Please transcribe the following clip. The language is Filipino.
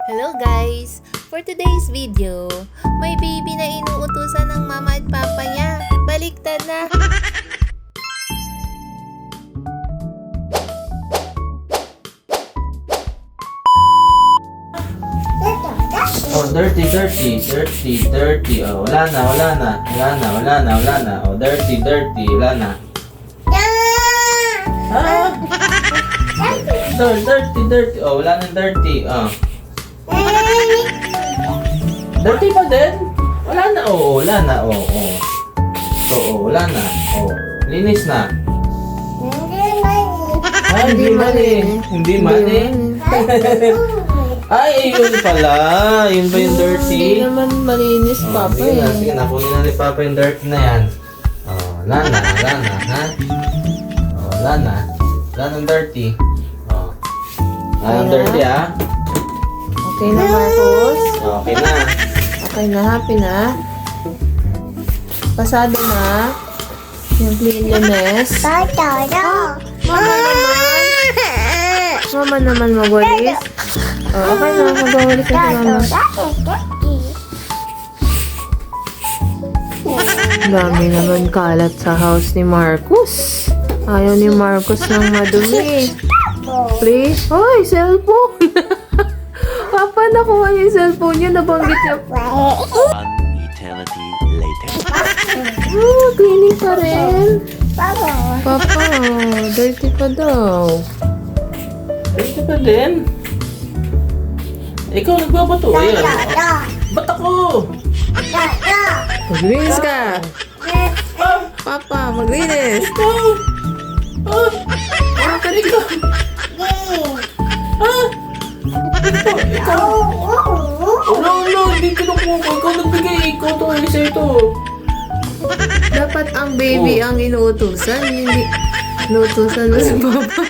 Hello guys! For today's video, may baby na inuutusan ng mama at papa niya. Baliktad na! Oh, dirty. Oh, wala na. Oh, dirty. Wala na. Ah! Dirty. Oh, wala na dirty. Oh. Dirty pa din? Wala na. Oh, wala na. Oh. So, wala na. Oh, linis na. Ay, Hindi mali. Ay, yun pala. Yun ba yung dirty? Hindi naman malinis, papa Sige na. Kunin na ni Papa yung dirty na yan. Oh, wala na, ha? Oh, wala na. Wala nang dirty. Oh. Wala nang dirty, ha? Okay na, Marcos? Okay na. Okay na, happy na? Pasado na? Yung cleanliness? Mama naman magwalis? Oh, okay na, magwalis na si mama. Dami naman kalat sa house ni Marcos. Ayaw ni Marcos ng madumi. Please? Hoy, cellphone! Papa, nakuha niya yung cellphone niya. Nabanggit niya. One eternity later. Oh, cleaning pa rin. Papa, dirty pa daw. Dirty pa din. Ikaw nagbabato. Ayan. Ba't ako? Maglinis ka. Papa, maglinis. Ah, kanito. Ah! Ikaw. Ulo, hindi kinukuha ko. Ikaw nagbigay. Ikaw to. Isa ito. Dapat ang baby ang inuutusan. Hindi inuutusan mo si Papa.